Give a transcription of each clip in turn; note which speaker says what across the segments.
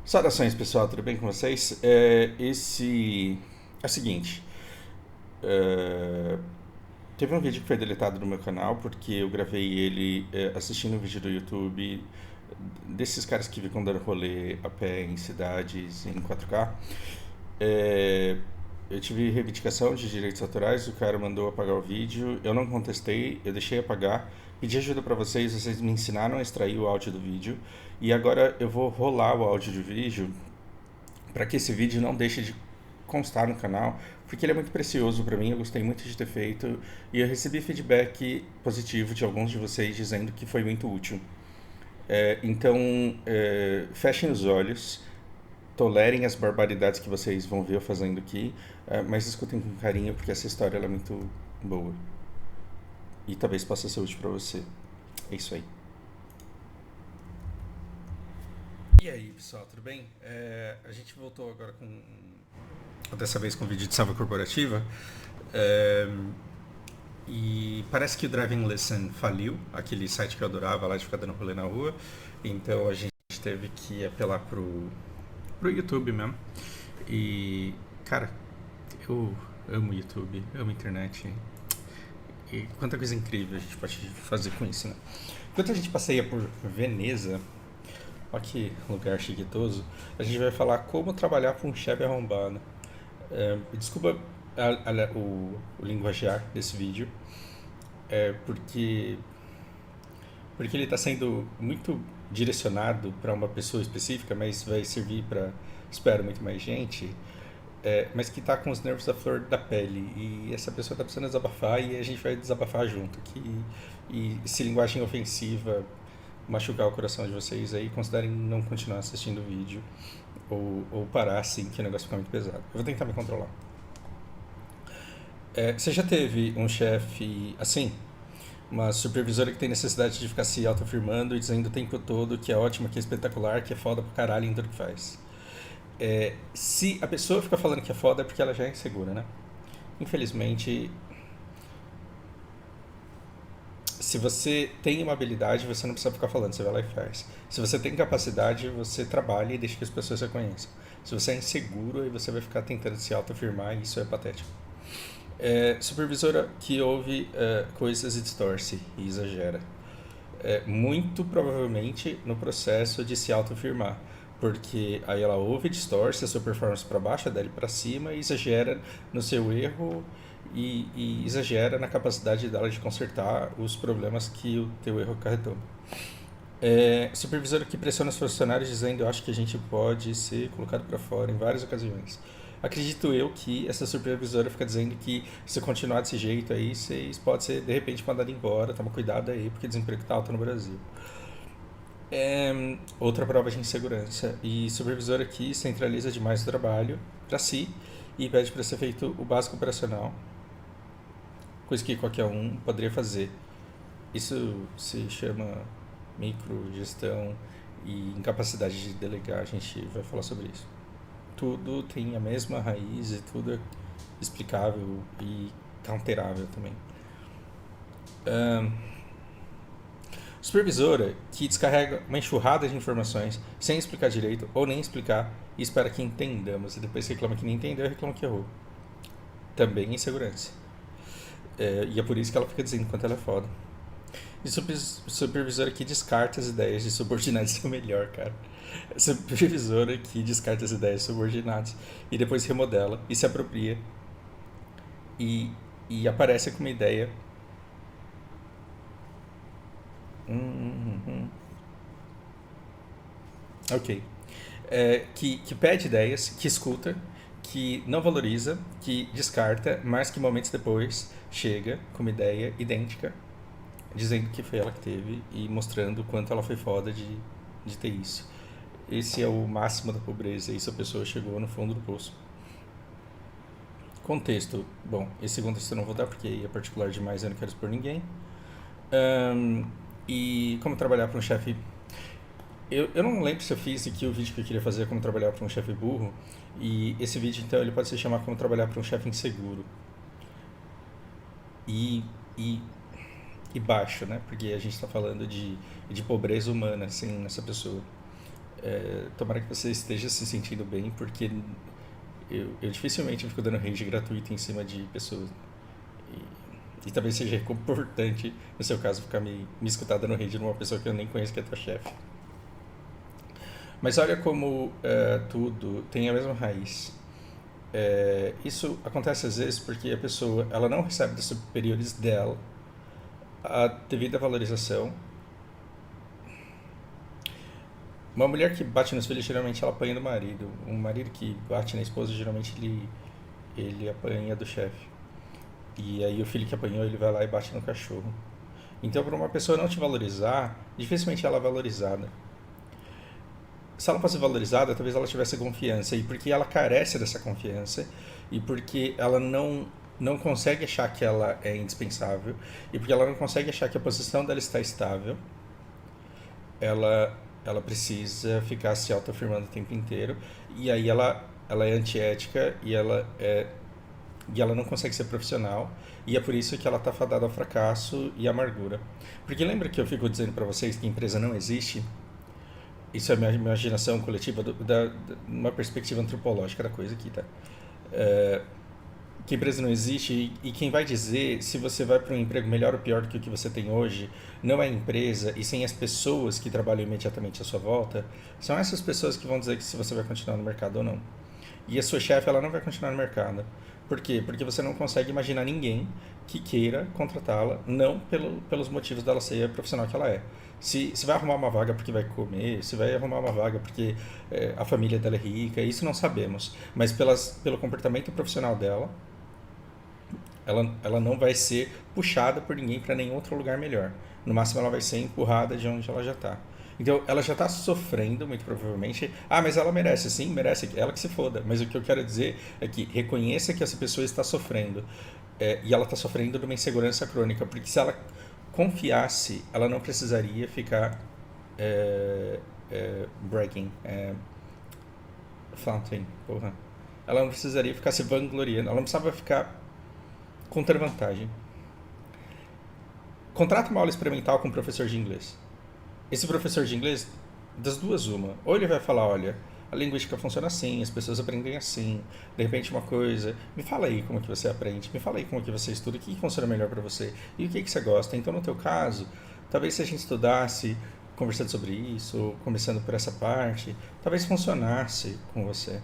Speaker 1: Saudações, pessoal, tudo bem com vocês? Esse é o seguinte: é, teve um vídeo que foi deletado do meu canal porque eu gravei ele assistindo um vídeo do YouTube desses caras que ficam dando rolê a pé em cidades em 4K. É, eu tive reivindicação de direitos autorais, o cara mandou apagar o vídeo, eu não contestei, eu deixei apagar, pedi ajuda para vocês, vocês me ensinaram a extrair o áudio do vídeo e agora eu vou rolar o áudio do vídeo para que esse vídeo não deixe de constar no canal, porque ele é muito precioso para mim, eu gostei muito de ter feito e eu recebi feedback positivo de alguns de vocês dizendo que foi muito útil. Então, fechem os olhos, tolerem as barbaridades que vocês vão ver eu fazendo aqui, mas escutem com carinho porque essa história ela é muito boa e talvez possa ser útil para você. É isso aí. E aí, pessoal, tudo bem? A gente voltou agora dessa vez com vídeo de salva corporativa. É, e parece que o Driving Listen faliu, aquele site que eu adorava lá de ficar dando rolê na rua. Então a gente teve que apelar pro YouTube mesmo. E, cara, eu amo o YouTube, amo a internet. E quanta coisa incrível a gente pode fazer com isso, né? Enquanto a gente passeia por Veneza, olha que lugar chiquitoso, a gente vai falar como trabalhar com um chefe arrombado. Desculpa o linguajar desse vídeo, porque ele está sendo muito direcionado para uma pessoa específica, mas vai servir para, espero, muito mais gente, mas que está com os nervos da flor da pele e essa pessoa está precisando desabafar e a gente vai desabafar junto. E se linguagem ofensiva machucar o coração de vocês aí, considerem não continuar assistindo o vídeo ou parar assim, que o negócio fica muito pesado. Eu vou tentar me controlar. Você já teve um chefe assim? Uma supervisora que tem necessidade de ficar se autoafirmando e dizendo o tempo todo que é ótima, que é espetacular, que é foda pra caralho em tudo que faz. Se a pessoa fica falando que é foda é porque ela já é insegura, né? Infelizmente, se você tem uma habilidade, você não precisa ficar falando, você vai lá e faz. Se você tem capacidade, você trabalha e deixa que as pessoas reconheçam. Se você é inseguro, aí você vai ficar tentando se autoafirmar e isso é patético. Supervisora que ouve coisas e distorce e exagera. Muito provavelmente no processo de se autoafirmar. Porque aí ela ouve, distorce a sua performance para baixo, dele para cima e exagera no seu erro e exagera na capacidade dela de consertar os problemas que o teu erro acarretou. Supervisor que pressiona os funcionários dizendo eu acho que a gente pode ser colocado para fora em várias ocasiões. Acredito eu que essa supervisora fica dizendo que se continuar desse jeito aí, vocês podem ser de repente mandados embora, toma cuidado aí, porque desemprego tá alto no Brasil. Outra prova de insegurança. E supervisor aqui centraliza demais o trabalho para si e pede para ser feito o básico operacional, coisa que qualquer um poderia fazer. Isso se chama microgestão e incapacidade de delegar. A gente vai falar sobre isso. Tudo tem a mesma raiz e tudo é explicável e counterável também. Supervisora que descarrega uma enxurrada de informações sem explicar direito ou nem explicar e espera que entendamos e depois reclama que não entendeu e reclama que errou. Também insegurança. E é por isso que ela fica dizendo quanto ela é foda. E supervisora que descarta as ideias de subordinados, isso é o melhor, cara. Supervisora que descarta as ideias de subordinados e depois remodela e se apropria e, e aparece com uma ideia. Ok. Que pede ideias, que escuta, que não valoriza, que descarta, mas que momentos depois chega com uma ideia idêntica, dizendo que foi ela que teve e mostrando o quanto ela foi foda de ter isso. Esse é o máximo da pobreza, e isso a pessoa chegou no fundo do poço. Contexto. Bom, esse contexto eu não vou dar porque é particular demais, eu não quero expor ninguém. E como trabalhar para um chefe. Eu não lembro se eu fiz aqui o vídeo que eu queria fazer como trabalhar para um chefe burro. E esse vídeo, então, ele pode se chamar como trabalhar para um chefe inseguro. E, e, e baixo, né? Porque a gente está falando de pobreza humana, assim, nessa pessoa. Tomara que você esteja se sentindo bem, porque eu dificilmente fico dando rage gratuito em cima de pessoas. E talvez seja reconfortante, no seu caso, ficar me escutar dando rage numa pessoa que eu nem conheço, que é tua chefe. Mas olha como tudo tem a mesma raiz. Isso acontece às vezes porque a pessoa ela não recebe dos superiores dela a devida valorização. Uma mulher que bate nos filhos, geralmente ela apanha do marido. Um marido que bate na esposa, geralmente ele apanha do chefe. E aí o filho que apanhou, ele vai lá e bate no cachorro. Então, para uma pessoa não te valorizar, dificilmente ela é valorizada. Se ela fosse valorizada, talvez ela tivesse confiança. E porque ela carece dessa confiança, e porque ela não consegue achar que ela é indispensável, e porque ela não consegue achar que a posição dela está estável, ela precisa ficar se autoafirmando o tempo inteiro, e aí ela é antiética e ela não consegue ser profissional, e é por isso que ela está fadada ao fracasso e à amargura. Porque lembra que eu fico dizendo para vocês que a empresa não existe? Isso é a minha imaginação coletiva, uma perspectiva antropológica da coisa aqui, tá? Que a empresa não existe, e quem vai dizer se você vai para um emprego melhor ou pior do que o que você tem hoje não é a empresa, e sim as pessoas que trabalham imediatamente à sua volta. São essas pessoas que vão dizer que se você vai continuar no mercado ou não. E a sua chefe, ela não vai continuar no mercado. Por quê? Porque você não consegue imaginar ninguém que queira contratá-la, não pelos motivos dela ser a profissional que ela é. Se vai arrumar uma vaga porque vai comer, se vai arrumar uma vaga porque a família dela é rica, isso não sabemos. Mas pelo comportamento profissional dela, ela não vai ser puxada por ninguém para nenhum outro lugar melhor. No máximo, ela vai ser empurrada de onde ela já está. Então, ela já está sofrendo, muito provavelmente. Ah, mas ela merece. Sim, merece. Ela que se foda. Mas o que eu quero dizer é que reconheça que essa pessoa está sofrendo. E ela está sofrendo de uma insegurança crônica. Porque se ela confiasse, ela não precisaria ficar bragging. Flaunting, porra. Ela não precisaria ficar se vangloriando. Ela não precisava ficar contra vantagem. Contrata uma aula experimental com um professor de inglês. Esse professor de inglês, das duas uma, ou ele vai falar, olha, a linguística funciona assim, as pessoas aprendem assim, de repente uma coisa, me fala aí como que você aprende, me fala aí como que você estuda, o que funciona melhor para você, e o que você gosta. Então, no teu caso, talvez se a gente estudasse conversando sobre isso, ou começando por essa parte, talvez funcionasse com você.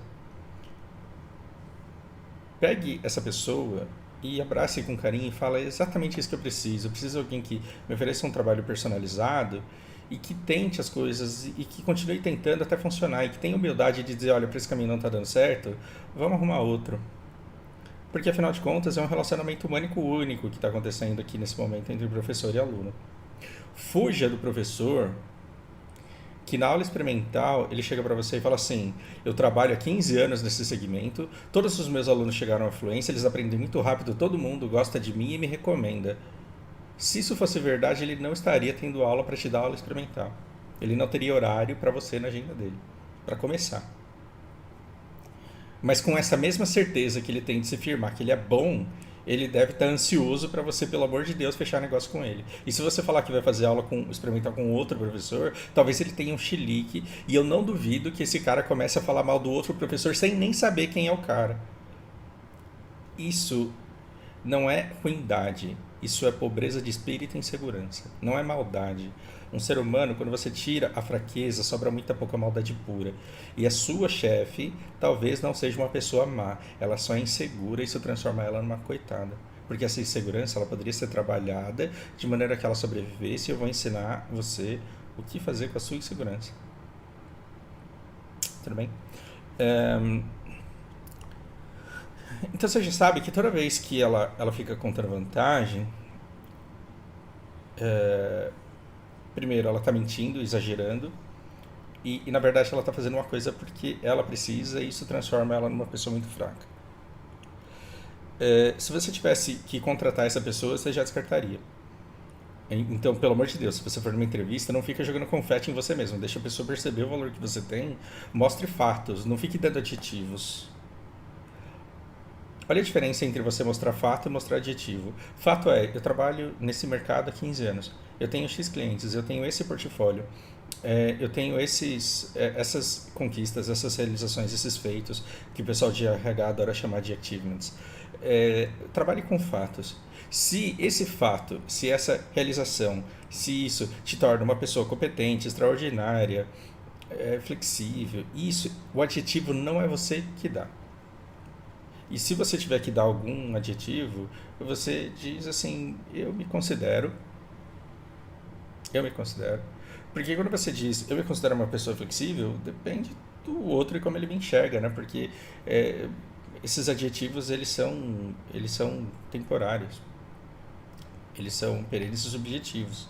Speaker 1: Pegue essa pessoa e abrace com carinho e fala exatamente isso que eu preciso. Eu preciso de alguém que me ofereça um trabalho personalizado e que tente as coisas e que continue tentando até funcionar, e que tenha humildade de dizer, olha, para esse caminho não está dando certo, vamos arrumar outro. Porque afinal de contas é um relacionamento único que está acontecendo aqui nesse momento entre professor e aluno. Fuja do professor que na aula experimental ele chega para você e fala assim, eu trabalho há 15 anos nesse segmento, todos os meus alunos chegaram à fluência, eles aprendem muito rápido, todo mundo gosta de mim e me recomenda. Se isso fosse verdade, ele não estaria tendo aula para te dar aula experimental. Ele não teria horário para você na agenda dele, para começar. Mas com essa mesma certeza que ele tem de se firmar que ele é bom, ele deve estar ansioso para você, pelo amor de Deus, fechar negócio com ele. E se você falar que vai fazer aula experimental com outro professor, talvez ele tenha um chilique, e eu não duvido que esse cara comece a falar mal do outro professor sem nem saber quem é o cara. Isso não é ruindade, isso é pobreza de espírito e insegurança, não é maldade. Um ser humano, quando você tira a fraqueza, sobra muita pouca maldade pura. E a sua chefe talvez não seja uma pessoa má, ela só é insegura, e isso transforma ela numa coitada. Porque essa insegurança ela poderia ser trabalhada de maneira que ela sobrevivesse, e eu vou ensinar você o que fazer com a sua insegurança. Tudo bem? Então você já sabe que toda vez que ela fica contra vantagem, primeiro ela está mentindo, exagerando, e na verdade ela está fazendo uma coisa porque ela precisa, e isso transforma ela numa pessoa muito fraca. Se você tivesse que contratar essa pessoa, você já descartaria. Então, pelo amor de Deus, se você for numa entrevista, não fica jogando confete em você mesmo, deixa a pessoa perceber o valor que você tem, mostre fatos, não fique dando adjetivos. Olha a diferença entre você mostrar fato e mostrar adjetivo. Fato é, eu trabalho nesse mercado há 15 anos. Eu tenho X clientes, eu tenho esse portfólio. eu tenho essas conquistas, essas realizações, esses feitos que o pessoal de RH adora chamar de achievements. Trabalhe com fatos. Se esse fato, se essa realização, se isso te torna uma pessoa competente, extraordinária, flexível, o adjetivo não é você que dá. E se você tiver que dar algum adjetivo, você diz assim, eu me considero. Porque quando você diz, eu me considero uma pessoa flexível, depende do outro e como ele me enxerga, né? Porque é, esses adjetivos, eles são temporários. Eles são perenes e subjetivos.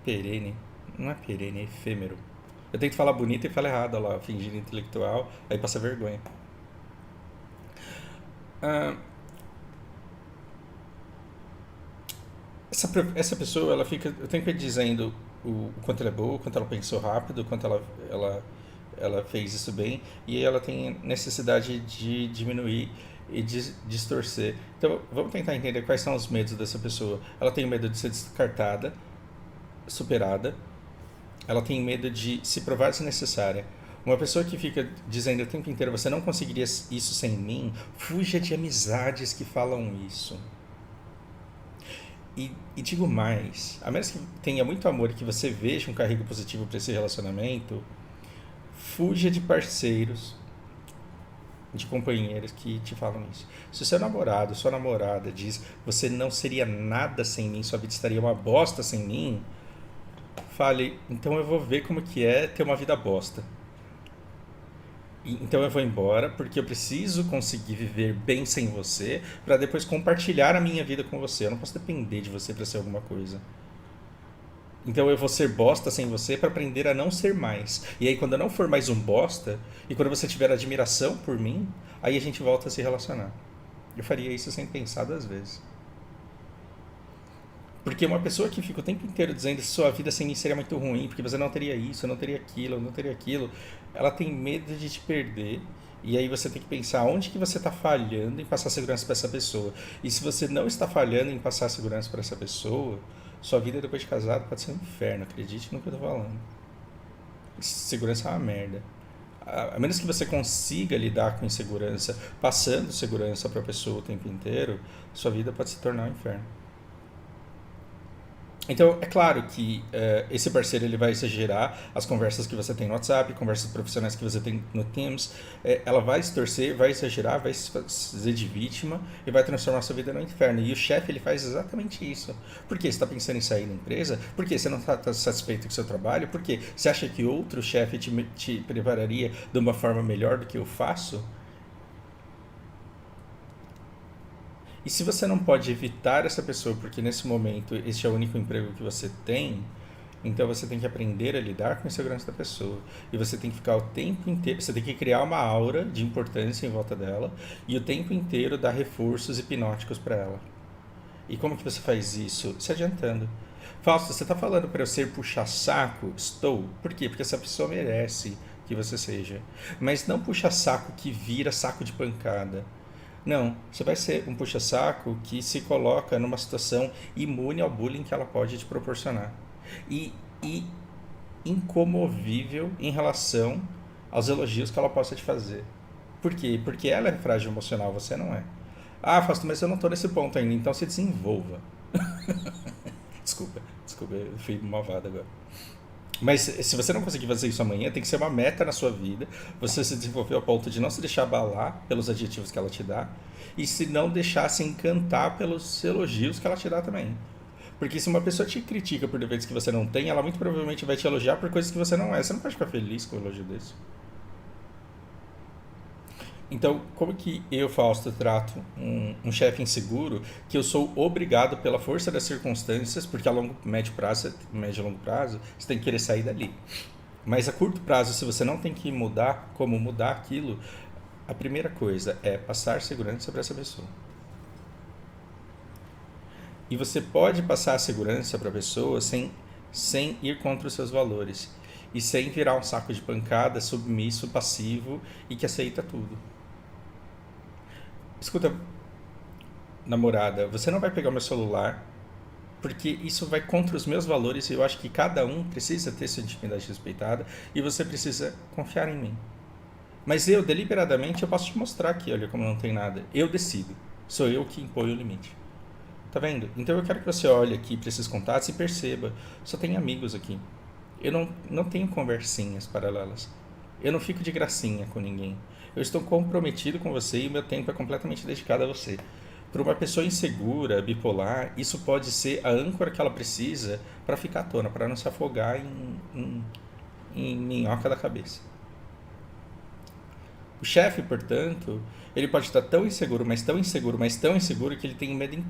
Speaker 1: Perene, não é perene, é efêmero. Eu tento falar bonito e falo errado, olha lá, fingindo intelectual, aí passa vergonha. Ah, essa pessoa, ela fica o tempo dizendo o quanto ela é boa, o quanto ela pensou rápido, o quanto ela fez isso bem, e aí ela tem necessidade de diminuir e distorcer. Então, vamos tentar entender quais são os medos dessa pessoa. Ela tem medo de ser descartada, superada, ela tem medo de se provar desnecessária. Uma pessoa que fica dizendo o tempo inteiro, você não conseguiria isso sem mim, fuja de amizades que falam isso. E digo mais, a menos que tenha muito amor e que você veja um carrego positivo para esse relacionamento, fuja de parceiros, de companheiros que te falam isso. Se o seu namorado, sua namorada diz, você não seria nada sem mim, sua vida estaria uma bosta sem mim, fale, então eu vou ver como que é ter uma vida bosta. Então eu vou embora porque eu preciso conseguir viver bem sem você para depois compartilhar a minha vida com você. Eu não posso depender de você para ser alguma coisa. Então eu vou ser bosta sem você para aprender a não ser mais. E aí quando eu não for mais um bosta e quando você tiver admiração por mim, aí a gente volta a se relacionar. Eu faria isso sem pensar 2 vezes. Porque uma pessoa que fica o tempo inteiro dizendo que sua vida sem mim seria muito ruim, porque você não teria isso, não teria aquilo, não teria aquilo, ela tem medo de te perder. E aí você tem que pensar onde que você está falhando em passar segurança para essa pessoa. E se você não está falhando em passar segurança para essa pessoa, sua vida depois de casado pode ser um inferno, acredite no que eu estou falando. Segurança é uma merda. A menos que você consiga lidar com insegurança, passando segurança para a pessoa o tempo inteiro, sua vida pode se tornar um inferno. Então, é claro que esse parceiro ele vai exagerar as conversas que você tem no WhatsApp, conversas profissionais que você tem no Teams. Ela vai se torcer, vai exagerar, vai se fazer de vítima e vai transformar sua vida no inferno. E o chefe ele faz exatamente isso. Por quê? Você está pensando em sair da empresa? Por quê? Você não está satisfeito com o seu trabalho? Por quê? Você acha que outro chefe te prepararia de uma forma melhor do que eu faço? E se você não pode evitar essa pessoa, porque nesse momento este é o único emprego que você tem, então você tem que aprender a lidar com a insegurança da pessoa. E você tem que ficar o tempo inteiro, você tem que criar uma aura de importância em volta dela e o tempo inteiro dar reforços hipnóticos para ela. E como que você faz isso? Se adiantando. Fausto, você está falando para eu ser puxa-saco? Estou. Por quê? Porque essa pessoa merece que você seja. Mas não puxa-saco que vira saco de pancada. Não, você vai ser um puxa-saco que se coloca numa situação imune ao bullying que ela pode te proporcionar. E incomovível em relação aos elogios que ela possa te fazer. Por quê? Porque ela é frágil emocional, você não é. Ah, Fausto, mas eu não estou nesse ponto ainda, então se desenvolva. Desculpa, eu fui malvado agora. Mas se você não conseguir fazer isso amanhã, tem que ser uma meta na sua vida. Você se desenvolver ao ponto de não se deixar abalar pelos adjetivos que ela te dá e se não deixar se encantar pelos elogios que ela te dá também. Porque se uma pessoa te critica por defeitos que você não tem, ela muito provavelmente vai te elogiar por coisas que você não é. Você não pode ficar feliz com o elogio desse. Então, como que eu, Fausto, trato um chefe inseguro que eu sou obrigado pela força das circunstâncias, porque a médio e longo prazo, você tem que querer sair dali. Mas a curto prazo, se você não tem que mudar como mudar aquilo, a primeira coisa é passar segurança para essa pessoa. E você pode passar a segurança para a pessoa sem ir contra os seus valores. E sem virar um saco de pancada, submisso, passivo e que aceita tudo. Escuta, namorada, você não vai pegar o meu celular porque isso vai contra os meus valores e eu acho que cada um precisa ter sua intimidade respeitada e você precisa confiar em mim. Mas eu, deliberadamente, eu posso te mostrar aqui, olha como não tem nada. Eu decido. Sou eu que imponho o limite. Tá vendo? Então eu quero que você olhe aqui para esses contatos e perceba, só tem amigos aqui. Eu não tenho conversinhas paralelas. Eu não fico de gracinha com ninguém. Eu estou comprometido com você e o meu tempo é completamente dedicado a você. Para uma pessoa insegura, bipolar, isso pode ser a âncora que ela precisa para ficar à tona, para não se afogar em minhoca da cabeça. O chefe, portanto, ele pode estar tão inseguro, mas tão inseguro, mas tão inseguro que ele tem medo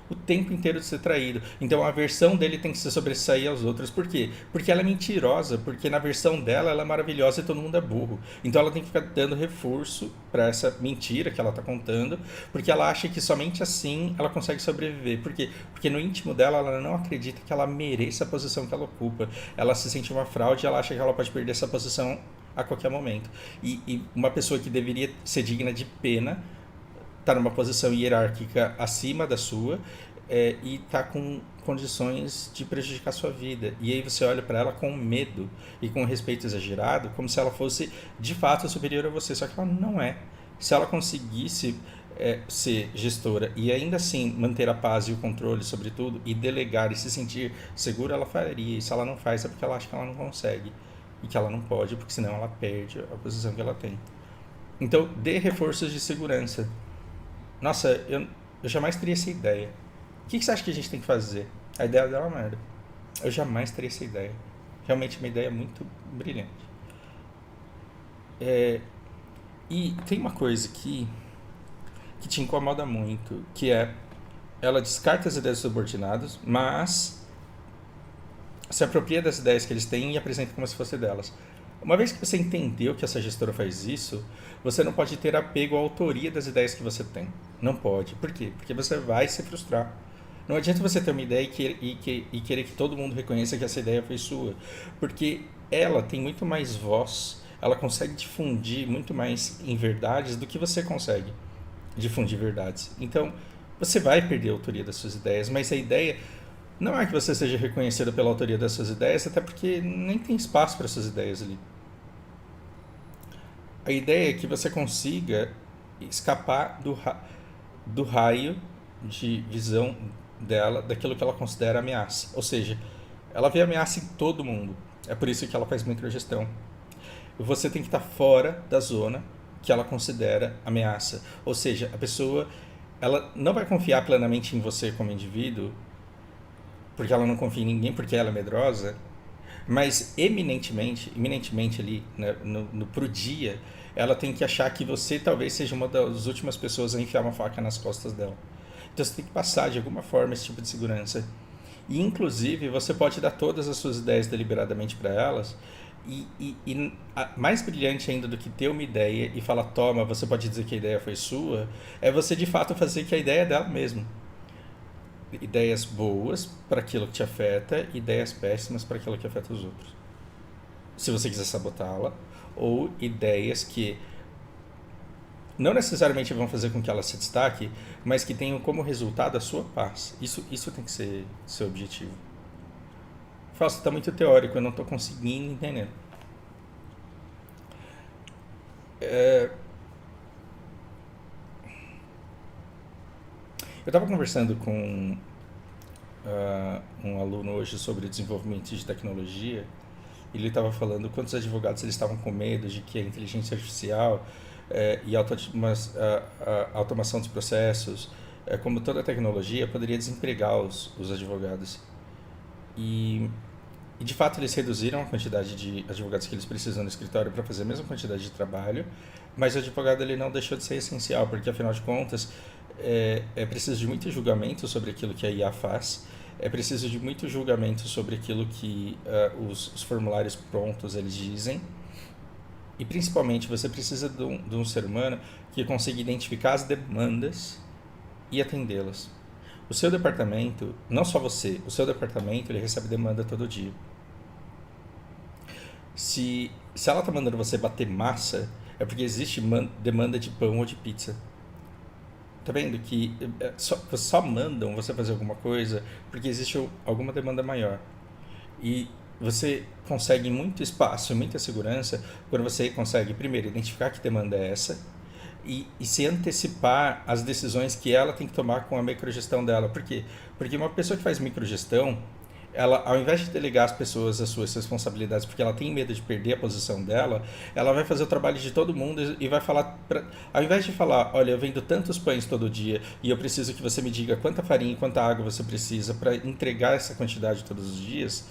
Speaker 1: o tempo inteiro de ser traído. Então a versão dele tem que se sobressair aos outros. Por quê? Porque ela é mentirosa, porque na versão dela ela é maravilhosa e todo mundo é burro. Então ela tem que ficar dando reforço para essa mentira que ela está contando, porque ela acha que somente assim ela consegue sobreviver. Por quê? Porque no íntimo dela ela não acredita que ela mereça a posição que ela ocupa. Ela se sente uma fraude e ela acha que ela pode perder essa posição a qualquer momento. E uma pessoa que deveria ser digna de pena está numa posição hierárquica acima da sua e está com condições de prejudicar a sua vida. E aí você olha para ela com medo e com respeito exagerado, como se ela fosse de fato superior a você, só que ela não é. Se ela conseguisse ser gestora e ainda assim manter a paz e o controle sobre tudo e delegar e se sentir segura, ela faria. E se ela não faz é porque ela acha que ela não consegue e que ela não pode, porque senão ela perde a posição que ela tem. Então, dê reforços de segurança. Nossa, eu jamais teria essa ideia. O que você acha que a gente tem que fazer? A ideia dela é uma merda. Eu jamais teria essa ideia. Realmente uma ideia muito brilhante. E tem uma coisa aqui que te incomoda muito, que é ela descarta as ideias subordinadas, mas se apropria das ideias que eles têm e apresenta como se fosse delas. Uma vez que você entendeu que essa gestora faz isso, você não pode ter apego à autoria das ideias que você tem. Não pode. Por quê? Porque você vai se frustrar. Não adianta você ter uma ideia e querer que todo mundo reconheça que essa ideia foi sua. Porque ela tem muito mais voz, ela consegue difundir muito mais em verdades do que você consegue difundir verdades. Então, você vai perder a autoria das suas ideias, mas a ideia não é que você seja reconhecido pela autoria das suas ideias, até porque nem tem espaço para suas ideias ali. A ideia é que você consiga escapar do raio de visão dela, daquilo que ela considera ameaça. Ou seja, ela vê ameaça em todo mundo. É por isso que ela faz microgestão. Você tem que estar fora da zona que ela considera ameaça. Ou seja, a pessoa ela não vai confiar plenamente em você como indivíduo, porque ela não confia em ninguém, porque ela é medrosa, mas eminentemente ali, né, pro dia, ela tem que achar que você talvez seja uma das últimas pessoas a enfiar uma faca nas costas dela. Então você tem que passar de alguma forma esse tipo de segurança. E inclusive você pode dar todas as suas ideias deliberadamente para elas. Mais brilhante ainda do que ter uma ideia e falar, toma, você pode dizer que a ideia foi sua, é você de fato fazer que a ideia é dela mesmo. Ideias boas para aquilo que te afeta, ideias péssimas para aquilo que afeta os outros. Se você quiser sabotá-la, ou ideias que não necessariamente vão fazer com que ela se destaque, mas que tenham como resultado a sua paz. Isso tem que ser seu objetivo. Fausto, está muito teórico, eu não estou conseguindo entender. Eu estava conversando com um aluno hoje sobre desenvolvimento de tecnologia. Ele estava falando quantos advogados eles estavam com medo de que a inteligência artificial e a automação dos processos, como toda tecnologia, poderia desempregar os advogados. E de fato eles reduziram a quantidade de advogados que eles precisam no escritório para fazer a mesma quantidade de trabalho, mas o advogado ele não deixou de ser essencial, porque afinal de contas é preciso de muito julgamento sobre aquilo que a IA faz, é preciso de muito julgamento sobre aquilo que os formulários prontos eles dizem, e principalmente você precisa de um ser humano que consiga identificar as demandas e atendê-las. O seu departamento, não só você, o seu departamento ele recebe demanda todo dia. Se ela está mandando você bater massa, é porque existe demanda de pão ou de pizza. tá vendo que só mandam você fazer alguma coisa porque existe alguma demanda maior. E você consegue muito espaço e muita segurança quando você consegue, primeiro, identificar que demanda é essa e se antecipar as decisões que ela tem que tomar com a microgestão dela. Por quê? Porque uma pessoa que faz microgestão, ela, ao invés de delegar às pessoas as suas responsabilidades, porque ela tem medo de perder a posição dela, ela vai fazer o trabalho de todo mundo e vai falar, ao invés de falar, olha, eu vendo tantos pães todo dia e eu preciso que você me diga quanta farinha e quanta água você precisa para entregar essa quantidade todos os dias,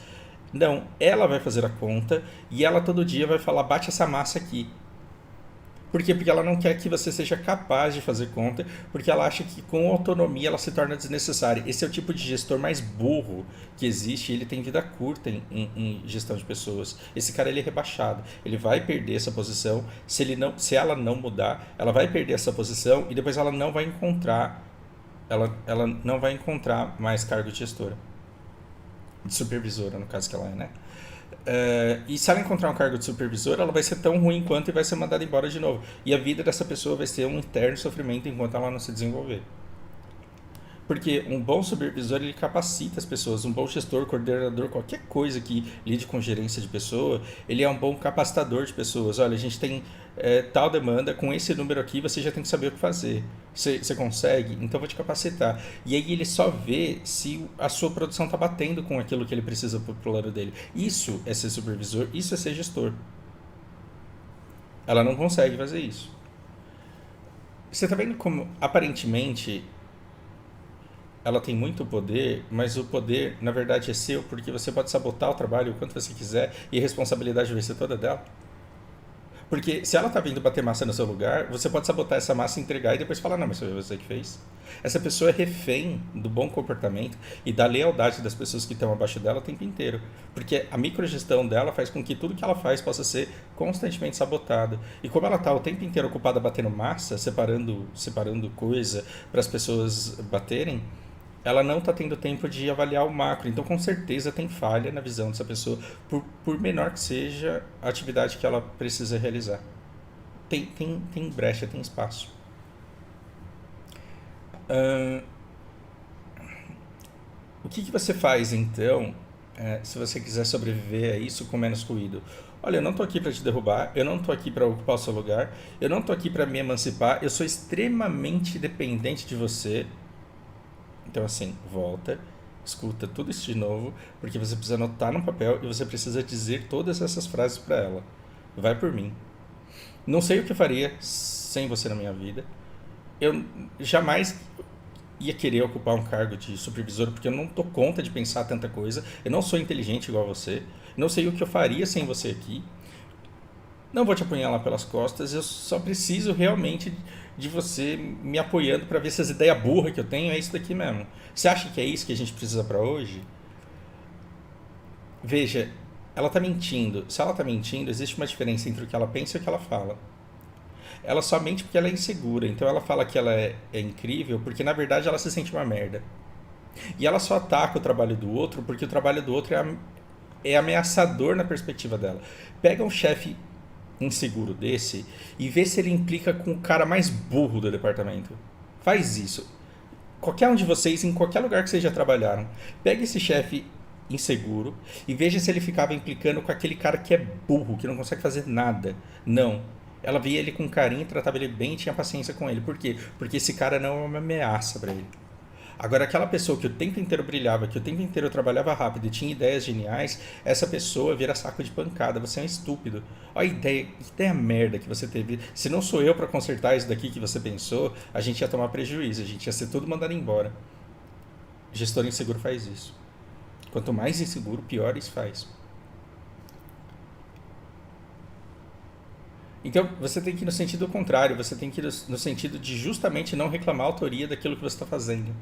Speaker 1: não, ela vai fazer a conta e ela todo dia vai falar, bate essa massa aqui. Por quê? Porque ela não quer que você seja capaz de fazer conta, porque ela acha que com autonomia ela se torna desnecessária. Esse é o tipo de gestor mais burro que existe e ele tem vida curta em gestão de pessoas. Esse cara ele é rebaixado, ele vai perder essa posição, se ela não mudar, ela vai perder essa posição e depois ela não vai encontrar, ela não vai encontrar mais cargo de gestora, de supervisora no caso que ela é, né? E se ela encontrar um cargo de supervisor, ela vai ser tão ruim quanto e vai ser mandada embora de novo. E a vida dessa pessoa vai ser um eterno sofrimento enquanto ela não se desenvolver. Porque um bom supervisor, ele capacita as pessoas. Um bom gestor, coordenador, qualquer coisa que lide com gerência de pessoa, ele é um bom capacitador de pessoas. Olha, a gente tem tal demanda, com esse número aqui você já tem que saber o que fazer. Você consegue? Então eu vou te capacitar. E aí ele só vê se a sua produção está batendo com aquilo que ele precisa pro lado dele. Isso é ser supervisor, isso é ser gestor. Ela não consegue fazer isso. Você está vendo como, aparentemente, ela tem muito poder, mas o poder, na verdade, é seu, porque você pode sabotar o trabalho o quanto você quiser e a responsabilidade vai ser toda dela. Porque se ela tá vindo bater massa no seu lugar, você pode sabotar essa massa, entregar e depois falar, não, mas foi você que fez. Essa pessoa é refém do bom comportamento e da lealdade das pessoas que estão abaixo dela o tempo inteiro. Porque a microgestão dela faz com que tudo que ela faz possa ser constantemente sabotado. E como ela tá o tempo inteiro ocupada batendo massa, separando coisa para as pessoas baterem, ela não está tendo tempo de avaliar o macro. Então, com certeza, tem falha na visão dessa pessoa, por menor que seja a atividade que ela precisa realizar. Tem brecha, tem espaço. O que você faz, então, se você quiser sobreviver a isso com menos ruído? Olha, eu não estou aqui para te derrubar, eu não estou aqui para ocupar o seu lugar, eu não estou aqui para me emancipar, eu sou extremamente dependente de você. Então, assim, volta, escuta tudo isso de novo, porque você precisa anotar no papel e você precisa dizer todas essas frases para ela. Vai por mim. Não sei o que eu faria sem você na minha vida. Eu jamais ia querer ocupar um cargo de supervisor, porque eu não dou conta de pensar tanta coisa. Eu não sou inteligente igual você. Não sei o que eu faria sem você aqui. Não vou te apunhalar pelas costas, eu só preciso realmente de você me apoiando para ver se as ideias burras que eu tenho é isso daqui mesmo. Você acha que é isso que a gente precisa para hoje? Veja, ela está mentindo. Se ela está mentindo, existe uma diferença entre o que ela pensa e o que ela fala. Ela só mente porque ela é insegura, então ela fala que ela é incrível porque na verdade ela se sente uma merda. E ela só ataca o trabalho do outro porque o trabalho do outro é ameaçador na perspectiva dela. Pega um chefe inseguro desse e vê se ele implica com o cara mais burro do departamento. Faz isso. Qualquer um de vocês, em qualquer lugar que vocês já trabalharam, pega esse chefe inseguro e veja se ele ficava implicando com aquele cara que é burro, que não consegue fazer nada. Não. Ela via ele com carinho, tratava ele bem e tinha paciência com ele. Por quê? Porque esse cara não é uma ameaça para ele. Agora, aquela pessoa que o tempo inteiro brilhava, que o tempo inteiro trabalhava rápido e tinha ideias geniais, essa pessoa vira saco de pancada. Você é um estúpido. Olha a ideia merda que você teve. Se não sou eu para consertar isso daqui que você pensou, a gente ia tomar prejuízo, a gente ia ser tudo mandado embora. Gestor inseguro faz isso. Quanto mais inseguro, pior isso faz. Então, você tem que ir no sentido contrário, você tem que ir no sentido de justamente não reclamar a autoria daquilo que você está fazendo.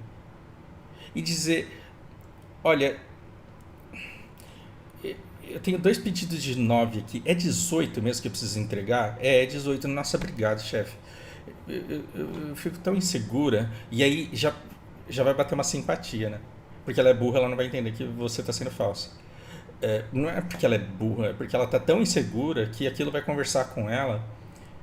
Speaker 1: E dizer, olha, eu tenho 2 pedidos de 9 aqui, é 18 mesmo que eu preciso entregar? É 18, nossa, obrigado, chefe. Eu fico tão insegura, e aí já vai bater uma simpatia, né? Porque ela é burra, ela não vai entender que você está sendo falsa. Não é porque ela é burra, é porque ela está tão insegura que aquilo vai conversar com ela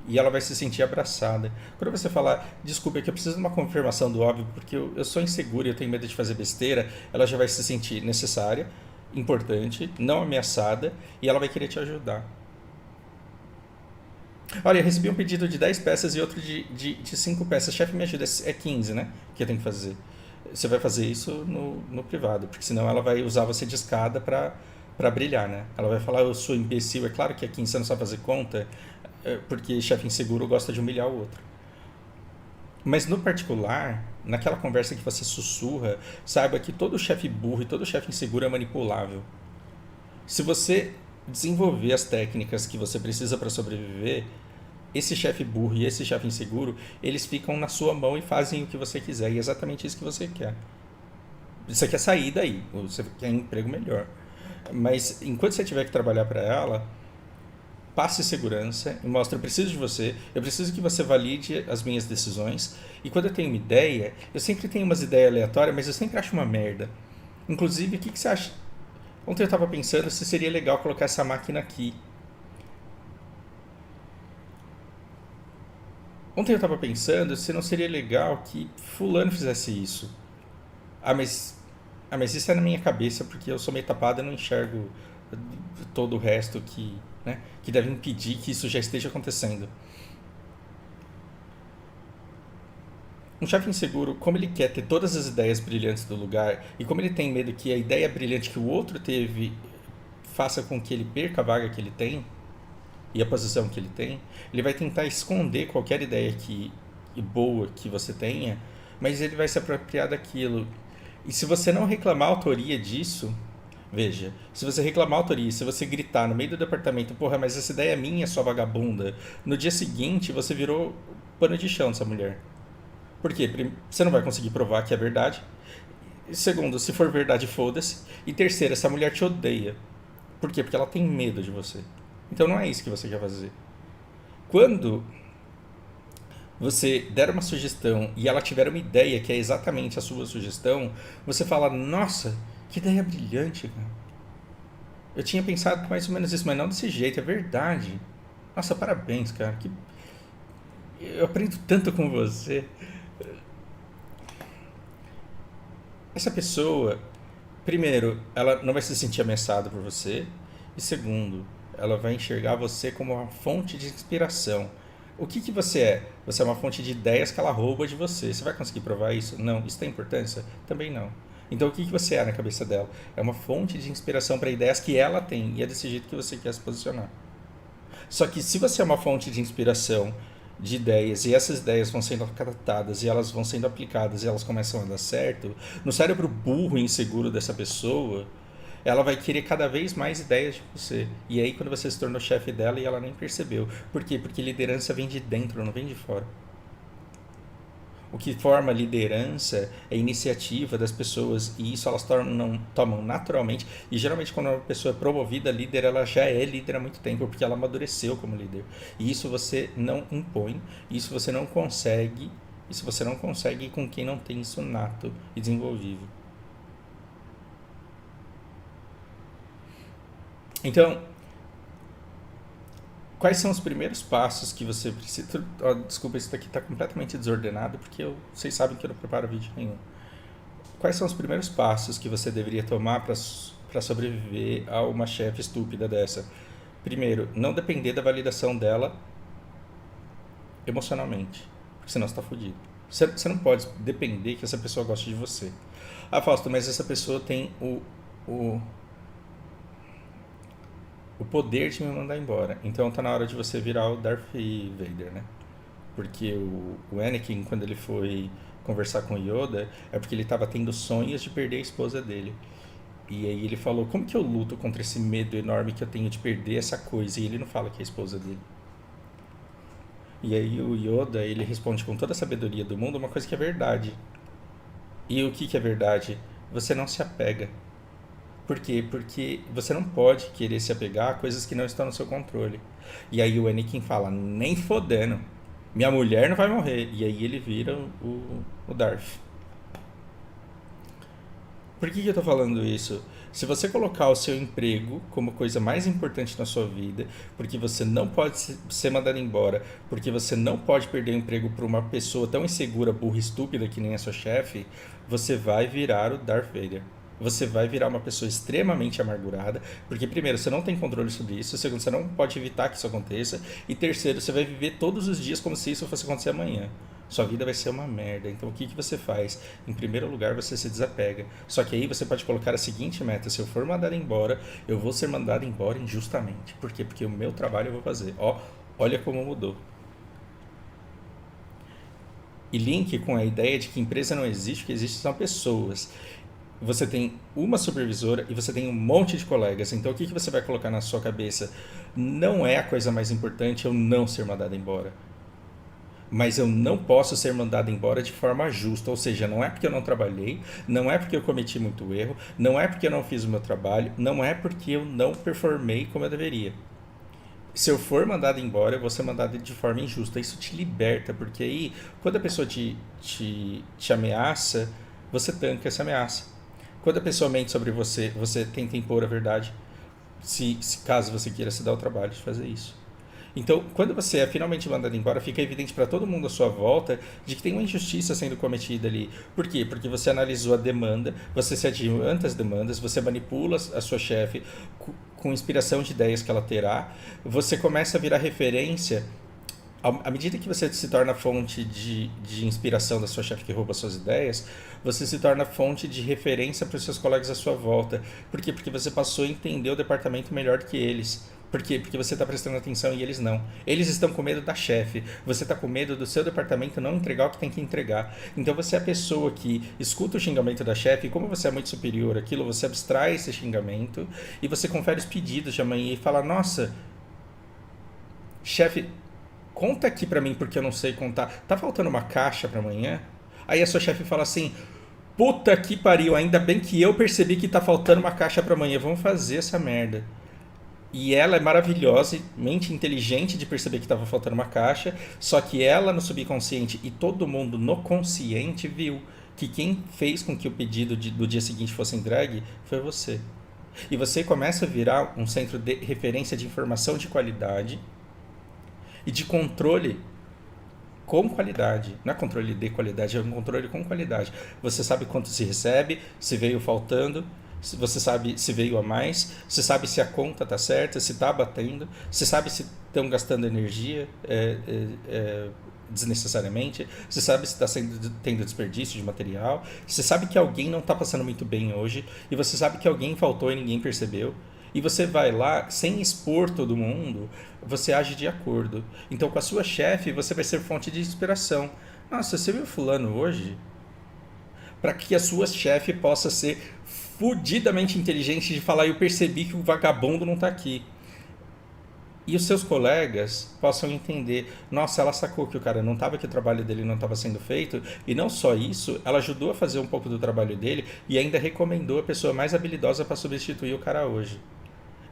Speaker 1: E ela vai se sentir abraçada. Quando você falar, desculpa, é que eu preciso de uma confirmação do óbvio, porque eu sou insegura e eu tenho medo de fazer besteira, ela já vai se sentir necessária, importante, não ameaçada, e ela vai querer te ajudar. Olha, eu recebi um pedido de 10 peças e outro de 5 peças. Chefe, me ajuda. É 15, né? Que eu tenho que fazer. Você vai fazer isso no privado, porque senão ela vai usar você de escada pra brilhar, né? Ela vai falar, eu sou imbecil. É claro que é 15, você não sabe fazer conta, porque chefe inseguro gosta de humilhar o outro. Mas no particular, naquela conversa que você sussurra, saiba que todo chefe burro e todo chefe inseguro é manipulável. Se você desenvolver as técnicas que você precisa para sobreviver, esse chefe burro e esse chefe inseguro, eles ficam na sua mão e fazem o que você quiser. E é exatamente isso que você quer. Você quer sair daí, você quer um emprego melhor. Mas enquanto você tiver que trabalhar para ela, passe segurança e mostre, eu preciso de você, eu preciso que você valide as minhas decisões. E quando eu tenho uma ideia, eu sempre tenho umas ideias aleatórias, mas eu sempre acho uma merda. Inclusive, o que você acha? Ontem eu estava pensando se seria legal colocar essa máquina aqui. Ontem eu estava pensando se não seria legal que fulano fizesse isso. Ah, mas, mas isso é na minha cabeça porque eu sou meio tapado e não enxergo todo o resto que deve impedir que isso já esteja acontecendo. Um chefe inseguro, como ele quer ter todas as ideias brilhantes do lugar e como ele tem medo que a ideia brilhante que o outro teve faça com que ele perca a vaga que ele tem e a posição que ele tem, ele vai tentar esconder qualquer ideia boa que você tenha, mas ele vai se apropriar daquilo. E se você não reclamar a autoria disso, veja, se você reclamar a autoria, se você gritar no meio do departamento, porra, mas essa ideia é minha, sua vagabunda, no dia seguinte você virou pano de chão dessa mulher. Por quê? Você não vai conseguir provar que é verdade. Segundo, se for verdade, foda-se. E terceiro, essa mulher te odeia. Por quê? Porque ela tem medo de você. Então não é isso que você quer fazer. Quando você der uma sugestão e ela tiver uma ideia que é exatamente a sua sugestão, você fala, nossa, que ideia brilhante, cara. Eu tinha pensado mais ou menos isso, mas não desse jeito, é verdade. Nossa, parabéns, cara. Eu aprendo tanto com você. Essa pessoa, primeiro, ela não vai se sentir ameaçada por você. E segundo, ela vai enxergar você como uma fonte de inspiração. O que você é? Você é uma fonte de ideias que ela rouba de você. Você vai conseguir provar isso? Não. Isso tem importância? Também não. Então o que você é na cabeça dela? É uma fonte de inspiração para ideias que ela tem. E é desse jeito que você quer se posicionar. Só que se você é uma fonte de inspiração de ideias e essas ideias vão sendo tratadas e elas vão sendo aplicadas e elas começam a dar certo, no cérebro burro e inseguro dessa pessoa, ela vai querer cada vez mais ideias de você. E aí quando você se tornou chefe dela e ela nem percebeu. Por quê? Porque liderança vem de dentro, não vem de fora. O que forma liderança é a iniciativa das pessoas e isso elas tomam naturalmente. E geralmente quando uma pessoa é promovida a líder, ela já é líder há muito tempo porque ela amadureceu como líder. E isso você não impõe, isso você não consegue, com quem não tem isso nato e desenvolvido. Então, quais são os primeiros passos que você precisa... Oh, desculpa, isso daqui está completamente desordenado porque vocês sabem que eu não preparo vídeo nenhum. Quais são os primeiros passos que você deveria tomar para sobreviver a uma chefe estúpida dessa? Primeiro, não depender da validação dela emocionalmente, porque senão você está fudido. Você não pode depender que essa pessoa goste de você. Ah, Fausto, mas essa pessoa tem o poder de me mandar embora. Então tá na hora de você virar o Darth Vader, né? Porque o Anakin, quando ele foi conversar com o Yoda, é porque ele estava tendo sonhos de perder a esposa dele. E aí ele falou, como que eu luto contra esse medo enorme que eu tenho de perder essa coisa? E ele não fala que é a esposa dele. E aí o Yoda, ele responde com toda a sabedoria do mundo uma coisa que é verdade. E o que é verdade? Você não se apega. Por quê? Porque você não pode querer se apegar a coisas que não estão no seu controle. E aí o Anakin fala, nem fodendo, minha mulher não vai morrer. E aí ele vira o Darth. Por que eu tô falando isso? Se você colocar o seu emprego como coisa mais importante na sua vida, porque você não pode ser mandado embora, porque você não pode perder o emprego por uma pessoa tão insegura, burra, estúpida que nem a sua chefe, você vai virar o Darth Vader. Você vai virar uma pessoa extremamente amargurada, porque primeiro, você não tem controle sobre isso, segundo, você não pode evitar que isso aconteça, e terceiro, você vai viver todos os dias como se isso fosse acontecer amanhã. Sua vida vai ser uma merda. Então o que você faz? Em primeiro lugar, você se desapega. Só que aí você pode colocar a seguinte meta: se eu for mandado embora, eu vou ser mandado embora injustamente. Por quê? Porque o meu trabalho eu vou fazer. Ó, olha como mudou. E link com a ideia de que empresa não existe, o que existe são pessoas. Você tem uma supervisora e você tem um monte de colegas. Então o que você vai colocar na sua cabeça? Não é a coisa mais importante eu não ser mandado embora. Mas eu não posso ser mandado embora de forma justa, ou seja, não é porque eu não trabalhei, não é porque eu cometi muito erro, não é porque eu não fiz o meu trabalho, não é porque eu não performei como eu deveria. Se eu for mandado embora, eu vou ser mandado de forma injusta. Isso te liberta, porque aí, quando a pessoa te ameaça, você tanca essa ameaça. Quando a pessoa mente sobre você, você tenta impor a verdade, se caso você queira se dar o trabalho de fazer isso. Então, quando você é finalmente mandado embora, fica evidente para todo mundo à sua volta de que tem uma injustiça sendo cometida ali. Por quê? Porque você analisou a demanda, você se adianta às demandas, você manipula a sua chefe com inspiração de ideias que ela terá, você começa a virar referência. À medida que você se torna fonte de inspiração da sua chefe que rouba suas ideias, você se torna fonte de referência para os seus colegas à sua volta. Por quê? Porque você passou a entender o departamento melhor do que eles. Por quê? Porque você está prestando atenção e eles não. Eles estão com medo da chefe. Você está com medo do seu departamento não entregar o que tem que entregar. Então você é a pessoa que escuta o xingamento da chefe e como você é muito superior àquilo, você abstrai esse xingamento e você confere os pedidos de amanhã e fala: nossa, chefe, conta aqui pra mim porque eu não sei contar. Tá faltando uma caixa pra amanhã? Aí a sua chefe fala assim: puta que pariu, ainda bem que eu percebi que tá faltando uma caixa pra amanhã. Vamos fazer essa merda. E ela é maravilhosamente inteligente de perceber que estava faltando uma caixa, só que ela no subconsciente e todo mundo no consciente viu que quem fez com que o pedido do dia seguinte fosse entregue foi você. E você começa a virar um centro de referência de informação de qualidade e de controle com qualidade. Não é controle de qualidade, é um controle com qualidade. Você sabe quanto se recebe, se veio faltando, você sabe se veio a mais, você sabe se a conta está certa, se está batendo, você sabe se estão gastando energia desnecessariamente, você sabe se está tendo desperdício de material, você sabe que alguém não está passando muito bem hoje, e você sabe que alguém faltou e ninguém percebeu, e você vai lá, sem expor todo mundo, você age de acordo. Então, com a sua chefe, você vai ser fonte de inspiração. Nossa, você viu fulano hoje? Para que a sua chefe possa ser fudidamente inteligente de falar: eu percebi que o vagabundo não está aqui. E os seus colegas possam entender: nossa, ela sacou que o cara não estava, que o trabalho dele não estava sendo feito, e não só isso, ela ajudou a fazer um pouco do trabalho dele e ainda recomendou a pessoa mais habilidosa para substituir o cara hoje.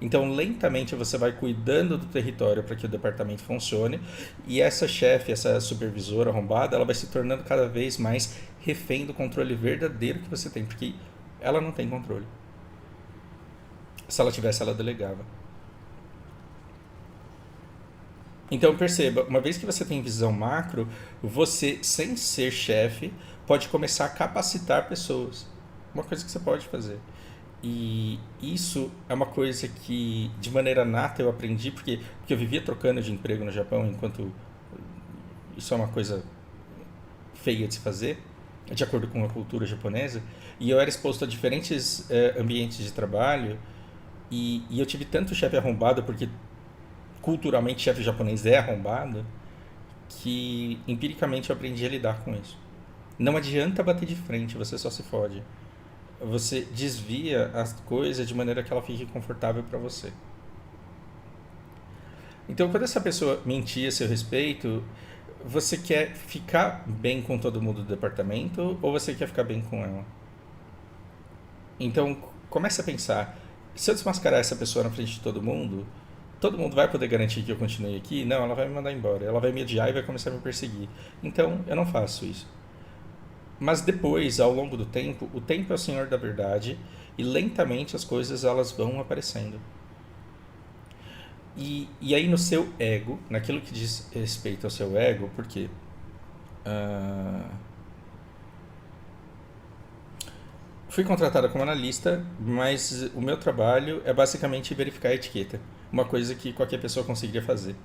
Speaker 1: Então, lentamente você vai cuidando do território para que o departamento funcione, e essa chefe, essa supervisora arrombada, ela vai se tornando cada vez mais refém do controle verdadeiro que você tem, porque ela não tem controle. Se ela tivesse, ela delegava. Então perceba, uma vez que você tem visão macro, você, sem ser chefe, pode começar a capacitar pessoas. Uma coisa que você pode fazer. E isso é uma coisa que, de maneira nata, eu aprendi, porque eu vivia trocando de emprego no Japão, enquanto isso é uma coisa feia de se fazer, de acordo com a cultura japonesa, e eu era exposto a diferentes ambientes de trabalho, e eu tive tanto chefe arrombado, porque culturalmente chefe japonês é arrombado, que empiricamente eu aprendi a lidar com isso. Não adianta bater de frente, você só se fode. Você desvia as coisas de maneira que ela fique confortável para você. Então, quando essa pessoa mentir a seu respeito, você quer ficar bem com todo mundo do departamento ou você quer ficar bem com ela? Então, comece a pensar: se eu desmascarar essa pessoa na frente de todo mundo vai poder garantir que eu continue aqui? Não, ela vai me mandar embora, ela vai me odiar e vai começar a me perseguir. Então, eu não faço isso. Mas depois, ao longo do tempo, o tempo é o senhor da verdade, E lentamente as coisas elas vão aparecendo. E aí no seu ego, naquilo que diz respeito ao seu ego, porque ah, fui contratada como analista, mas o meu trabalho é basicamente verificar a etiqueta. Uma coisa que qualquer pessoa conseguiria fazer.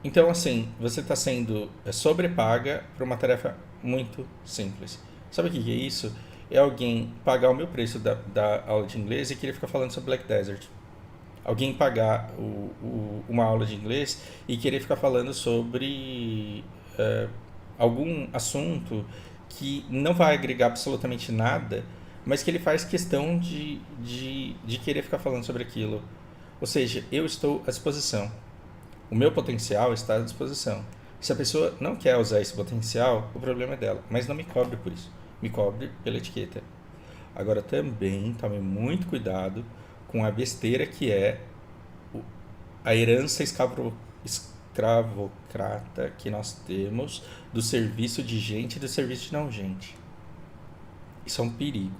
Speaker 1: Então, assim, você está sendo sobrepaga para uma tarefa muito simples. Sabe o que é isso? É alguém pagar o meu preço da aula de inglês e querer ficar falando sobre Black Desert. Alguém pagar uma aula de inglês e querer ficar falando sobre algum assunto que não vai agregar absolutamente nada, mas que ele faz questão de querer ficar falando sobre aquilo. Ou seja, eu estou à disposição. O meu potencial está à disposição. Se a pessoa não quer usar esse potencial, o problema é dela. Mas não me cobre por isso. Me cobre pela etiqueta. Agora também tome muito cuidado com a besteira que é a herança escravocrata que nós temos do serviço de gente e do serviço de não gente. Isso é um perigo.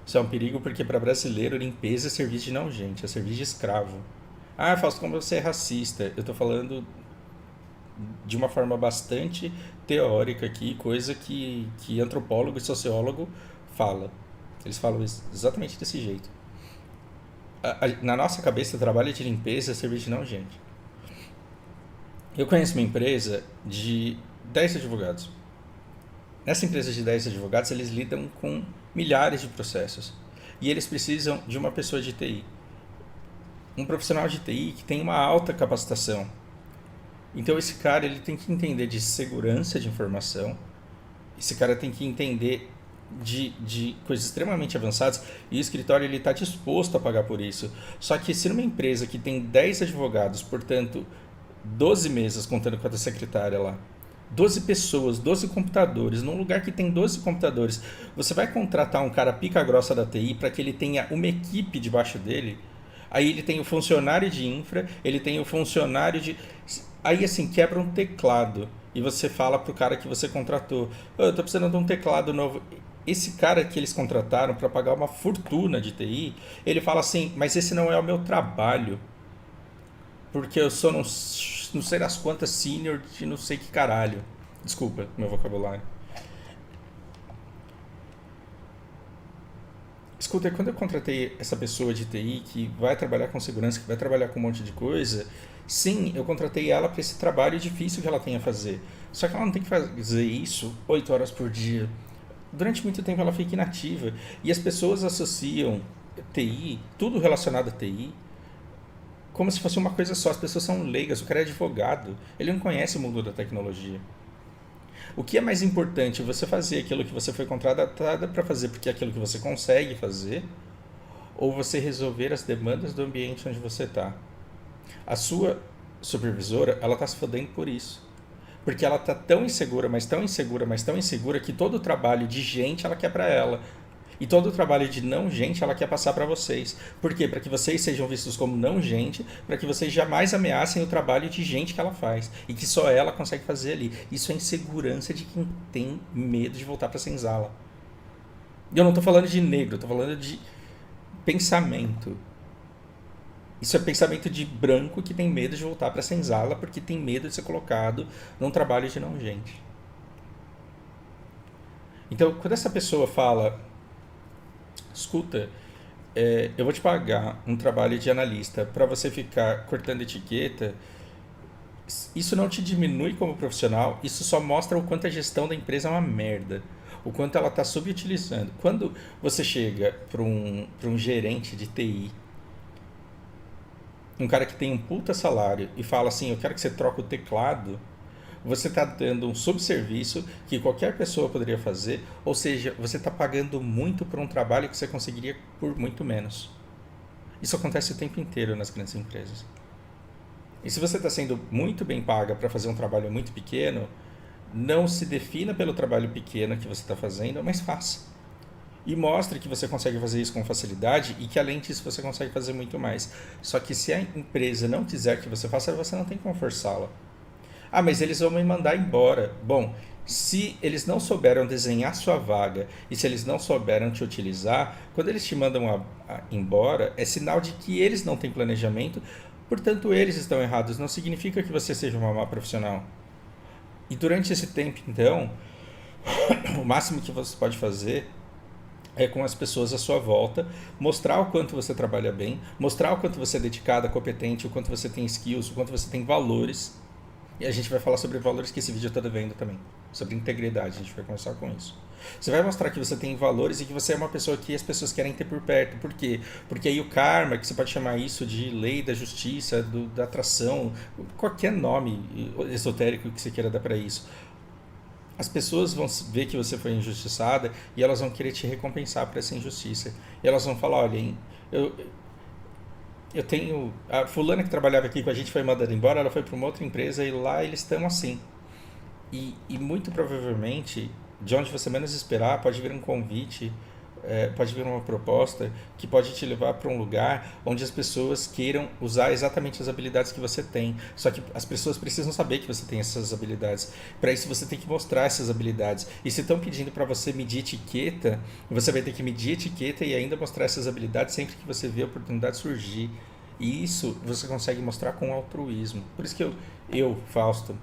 Speaker 1: Isso é um perigo porque para brasileiro limpeza é serviço de não gente, é serviço de escravo. Ah, Fausto, como você é racista? Eu estou falando de uma forma bastante teórica aqui, coisa que antropólogo e sociólogo fala. Eles falam exatamente desse jeito. Na nossa cabeça, trabalho de limpeza é serviço de não gente. Eu conheço uma empresa de 10 advogados. Nessa empresa de 10 advogados, eles lidam com milhares de processos. E eles precisam de uma pessoa de TI. Um profissional de TI que tem uma alta capacitação. Então esse cara ele tem que entender de segurança de informação, esse cara tem que entender de coisas extremamente avançadas e o escritório está disposto a pagar por isso. Só que se numa empresa que tem 10 advogados, portanto 12 mesas contando com a secretária lá, 12 pessoas, 12 computadores, num lugar que tem 12 computadores, você vai contratar um cara pica grossa da TI para que ele tenha uma equipe debaixo dele. Aí ele tem o funcionário de infra, ele tem o funcionário de... Aí assim, quebra um teclado e você fala pro cara que você contratou, eu tô precisando de um teclado novo. Esse cara que eles contrataram para pagar uma fortuna de TI, ele fala assim, mas esse não é o meu trabalho, porque eu sou não sei das quantas senior de não sei que caralho. Desculpa meu vocabulário. Escuta, quando eu contratei essa pessoa de TI que vai trabalhar com segurança, que vai trabalhar com um monte de coisa, sim, eu contratei ela para esse trabalho difícil que ela tem a fazer. Só que ela não tem que fazer isso 8 horas por dia. Durante muito tempo ela fica inativa. E as pessoas associam TI, tudo relacionado a TI, como se fosse uma coisa só. As pessoas são leigas, o cara é advogado, ele não conhece o mundo da tecnologia. O que é mais importante, você fazer aquilo que você foi contratada para fazer porque é aquilo que você consegue fazer, ou você resolver as demandas do ambiente onde você está? A sua supervisora, ela está se fodendo por isso. Porque ela está tão insegura, mas tão insegura, mas tão insegura, que todo o trabalho de gente ela quer para ela. E todo o trabalho de não gente ela quer passar para vocês. Por quê? Para que vocês sejam vistos como não gente, para que vocês jamais ameacem o trabalho de gente que ela faz. E que só ela consegue fazer ali. Isso é insegurança de quem tem medo de voltar para a senzala. E eu não estou falando de negro, estou falando de pensamento. Isso é pensamento de branco que tem medo de voltar para a senzala porque tem medo de ser colocado num trabalho de não gente. Então, quando essa pessoa fala, escuta, eu vou te pagar um trabalho de analista para você ficar cortando etiqueta, isso não te diminui como profissional, isso só mostra o quanto a gestão da empresa é uma merda, o quanto ela está subutilizando. Quando você chega para um gerente de TI, um cara que tem um puta salário e fala assim, eu quero que você troque o teclado, você está dando um subserviço que qualquer pessoa poderia fazer, ou seja, você está pagando muito por um trabalho que você conseguiria por muito menos. Isso acontece o tempo inteiro nas grandes empresas. E se você está sendo muito bem paga para fazer um trabalho muito pequeno, não se defina pelo trabalho pequeno que você está fazendo, mas faça. E mostre que você consegue fazer isso com facilidade e que além disso você consegue fazer muito mais. Só que se a empresa não quiser que você faça, você não tem como forçá-la. Ah, mas eles vão me mandar embora. Bom, Se eles não souberam desenhar sua vaga e se eles não souberam te utilizar, quando eles te mandam embora, é sinal de que eles não têm planejamento, portanto eles estão errados. Não significa que você seja uma má profissional. E durante esse tempo, então, o máximo que você pode fazer é com as pessoas à sua volta, mostrar o quanto você trabalha bem, mostrar o quanto você é dedicada, competente, o quanto você tem skills, o quanto você tem valores. E a gente vai falar sobre valores que esse vídeo está devendo também. Sobre integridade, a gente vai começar com isso. Você vai mostrar que você tem valores e que você é uma pessoa que as pessoas querem ter por perto. Por quê? Porque aí o karma, que você pode chamar isso de lei da justiça, da atração, qualquer nome esotérico que você queira dar para isso. As pessoas vão ver que você foi injustiçada e elas vão querer te recompensar por essa injustiça. E elas vão falar, olha, eu tenho... A fulana que trabalhava aqui com a gente foi mandada embora, ela foi para uma outra empresa e lá eles estão assim. E muito provavelmente, de onde você menos esperar, pode vir um convite, pode vir uma proposta que pode te levar para um lugar onde as pessoas queiram usar exatamente as habilidades que você tem. Só que as pessoas precisam saber que você tem essas habilidades. Para isso você tem que mostrar essas habilidades. E se estão pedindo para você medir etiqueta, você vai ter que medir etiqueta e ainda mostrar essas habilidades sempre que você vê a oportunidade surgir. E isso você consegue mostrar com altruísmo. Por isso que eu Fausto,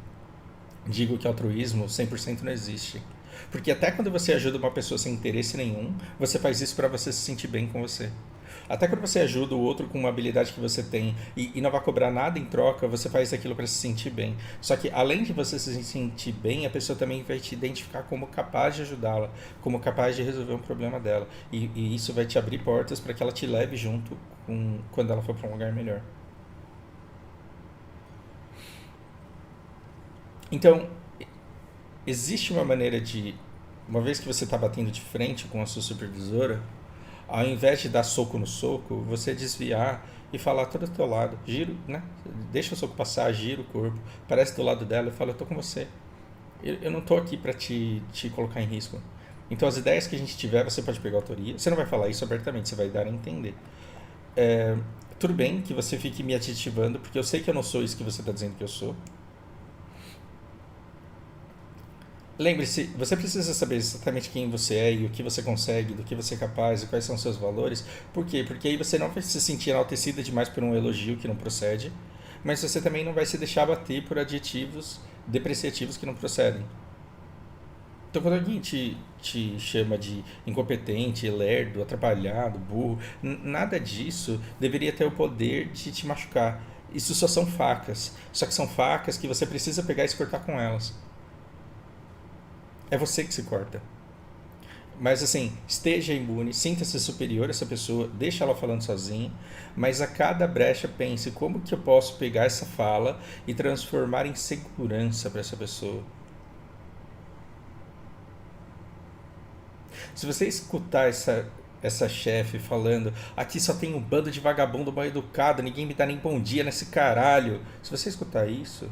Speaker 1: digo que altruísmo 100% não existe. Porque até quando você ajuda uma pessoa sem interesse nenhum, você faz isso para você se sentir bem com você. Até quando você ajuda o outro com uma habilidade que você tem e não vai cobrar nada em troca, você faz aquilo para se sentir bem. Só que além de você se sentir bem, a pessoa também vai te identificar como capaz de ajudá-la, como capaz de resolver um problema dela. E isso vai te abrir portas para que ela te leve junto quando ela for para um lugar melhor. Então, existe uma maneira de, uma vez que você está batendo de frente com a sua supervisora, ao invés de dar soco no soco, você desviar e falar: tô do teu lado, giro, né? Deixa o soco passar, gira o corpo, parece do lado dela e fala: eu tô com você. Eu não tô aqui para te colocar em risco. Então as ideias que a gente tiver, você pode pegar autoria. Você não vai falar isso abertamente, você vai dar a entender. Tudo bem que você fique me adjetivando, porque eu sei que eu não sou isso que você está dizendo que eu sou. Lembre-se, você precisa saber exatamente quem você é e o que você consegue, do que você é capaz e quais são os seus valores. Por quê? Porque aí você não vai se sentir enaltecida demais por um elogio que não procede, mas você também não vai se deixar bater por adjetivos depreciativos que não procedem. Então, quando alguém te chama de incompetente, lerdo, atrapalhado, burro, nada disso deveria ter o poder de te machucar. Isso só são facas. Só que são facas que você precisa pegar e se cortar com elas. É você que se corta. Mas assim, esteja imune, sinta-se superior a essa pessoa, deixa ela falando sozinha, mas a cada brecha pense: como que eu posso pegar essa fala e transformar em segurança para essa pessoa. Se você escutar essa chefe falando: aqui só tem um bando de vagabundo mal educado, ninguém me dá nem bom dia nesse caralho. Se você escutar isso,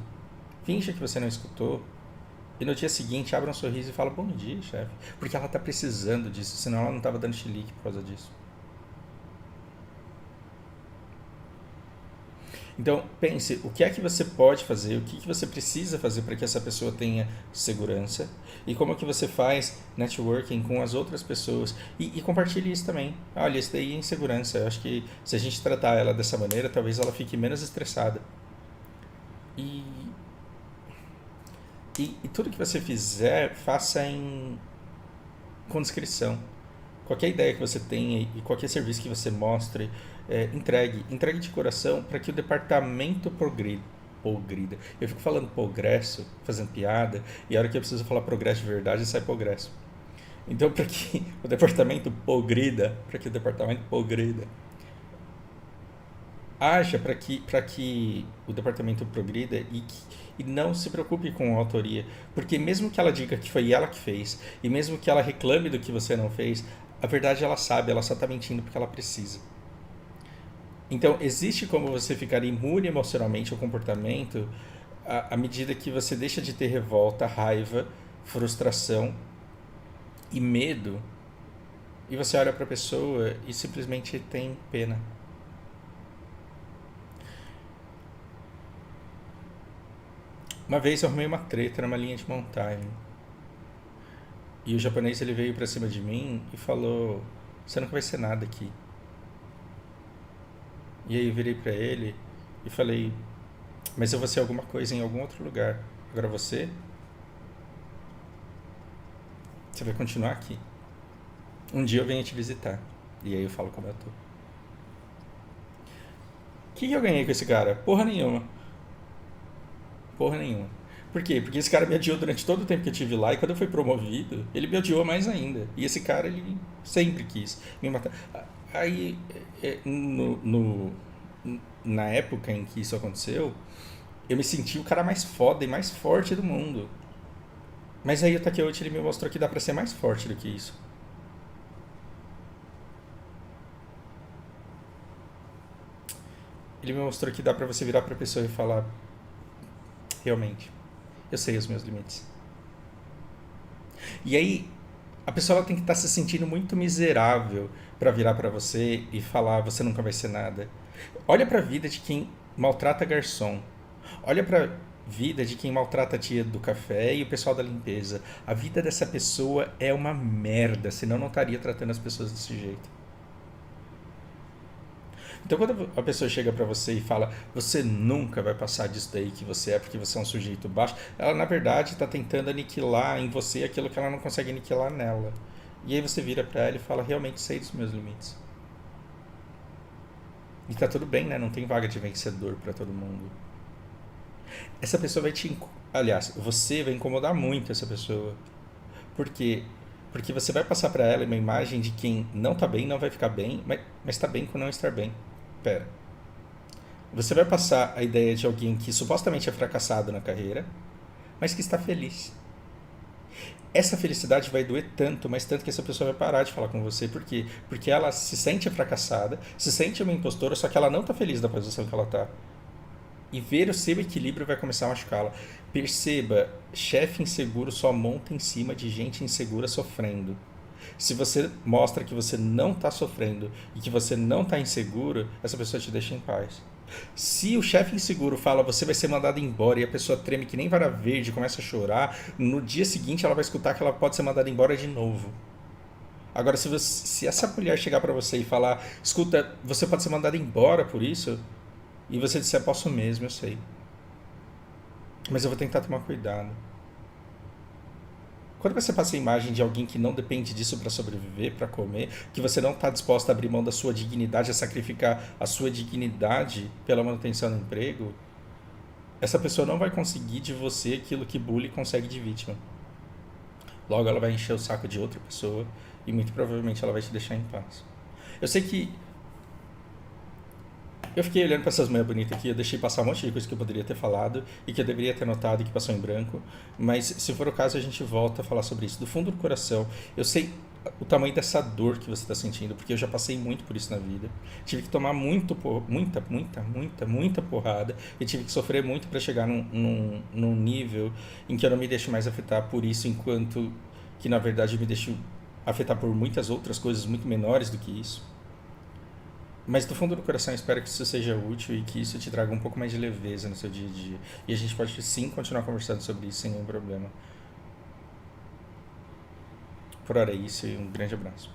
Speaker 1: finja que você não escutou. E no dia seguinte, abra um sorriso e fala: bom dia, chefe. Porque ela tá precisando disso, senão ela não tava dando chilique por causa disso. Então, pense, o que é que você pode fazer, o que que você precisa fazer para que essa pessoa tenha segurança e como que você faz networking com as outras pessoas e compartilhe isso também. Olha, isso daí é insegurança. Eu acho que se a gente tratar ela dessa maneira, talvez ela fique menos estressada. E, e tudo que você fizer, faça com discrição. Qualquer ideia que você tenha e qualquer serviço que você mostre, entregue de coração para que o departamento progrida. Eu fico falando progresso, fazendo piada, e a hora que eu preciso falar progresso de verdade, sai progresso. Então, para que o departamento progrida, haja para que o departamento progrida e não se preocupe com a autoria, porque mesmo que ela diga que foi ela que fez e mesmo que ela reclame do que você não fez, a verdade ela sabe, ela só está mentindo porque ela precisa. Então, existe como você ficar imune emocionalmente ao comportamento à medida que você deixa de ter revolta, raiva, frustração e medo, e você olha para a pessoa e simplesmente tem pena. Uma vez eu arrumei uma treta numa linha de montagem. E o japonês ele veio pra cima de mim e falou: Você nunca vai ser nada aqui. E aí eu virei pra ele e falei: Mas eu vou ser alguma coisa em algum outro lugar. Agora você vai continuar aqui. Um dia eu venho te visitar. E aí eu falo como eu tô. O que eu ganhei com esse cara? Porra nenhuma. Porra nenhuma. Por quê? Porque esse cara me odiou durante todo o tempo que eu estive lá e quando eu fui promovido, ele me odiou mais ainda. E esse cara, ele sempre quis me matar. Aí, na época em que isso aconteceu, eu me senti o cara mais foda e mais forte do mundo. Mas aí o Takeuchi ele me mostrou que dá pra ser mais forte do que isso. Ele me mostrou que dá pra você virar pra pessoa e falar: Realmente, eu sei os meus limites. E aí, a pessoa ela tem que estar se sentindo muito miserável pra virar pra você e falar: Você nunca vai ser nada. Olha pra vida de quem maltrata garçom. Olha pra vida de quem maltrata a tia do café e o pessoal da limpeza. A vida dessa pessoa é uma merda, senão não estaria tratando as pessoas desse jeito. Então quando a pessoa chega pra você e fala: Você nunca vai passar disso daí que você é porque você é um sujeito baixo, ela na verdade está tentando aniquilar em você aquilo que ela não consegue aniquilar nela. E aí você vira pra ela e fala: Realmente sei dos meus limites. E tá tudo bem, né? Não tem vaga de vencedor pra todo mundo. Essa pessoa vai te. Aliás, você vai incomodar muito essa pessoa. Por quê? Porque você vai passar pra ela uma imagem de quem não tá bem, não vai ficar bem, mas tá bem com não estar bem. Pera. Você vai passar a ideia de alguém que supostamente é fracassado na carreira, mas que está feliz. Essa felicidade vai doer tanto, mas tanto que essa pessoa vai parar de falar com você. Por quê? Porque ela se sente fracassada, se sente uma impostora, só que ela não está feliz da posição que ela está. E ver o seu equilíbrio vai começar a machucá-la. Perceba, chefe inseguro só monta em cima de gente insegura sofrendo. Se você mostra que você não está sofrendo e que você não está inseguro, essa pessoa te deixa em paz. Se o chefe inseguro fala você vai ser mandado embora e a pessoa treme que nem vara verde, começa a chorar, no dia seguinte ela vai escutar que ela pode ser mandada embora de novo. Agora, se essa mulher chegar pra você e falar: Escuta, você pode ser mandado embora por isso, e você disser: Posso mesmo, eu sei, mas eu vou tentar tomar cuidado. Quando você passa a imagem de alguém que não depende disso para sobreviver, para comer, que você não está disposto a abrir mão da sua dignidade, a sacrificar a sua dignidade pela manutenção do emprego, essa pessoa não vai conseguir de você aquilo que bully consegue de vítima. Logo ela vai encher o saco de outra pessoa e muito provavelmente ela vai te deixar em paz. Eu sei que eu fiquei olhando para essas manhãs bonitas aqui, eu deixei passar um monte de coisa que eu poderia ter falado e que eu deveria ter notado e que passou em branco, mas se for o caso a gente volta a falar sobre isso. Do fundo do coração, eu sei o tamanho dessa dor que você está sentindo, porque eu já passei muito por isso na vida. Tive que tomar muita porrada e tive que sofrer muito para chegar num nível em que eu não me deixo mais afetar por isso, enquanto que na verdade eu me deixo afetar por muitas outras coisas muito menores do que isso. Mas do fundo do coração espero que isso seja útil e que isso te traga um pouco mais de leveza no seu dia a dia. E a gente pode sim continuar conversando sobre isso sem nenhum problema. Por hora é isso e um grande abraço.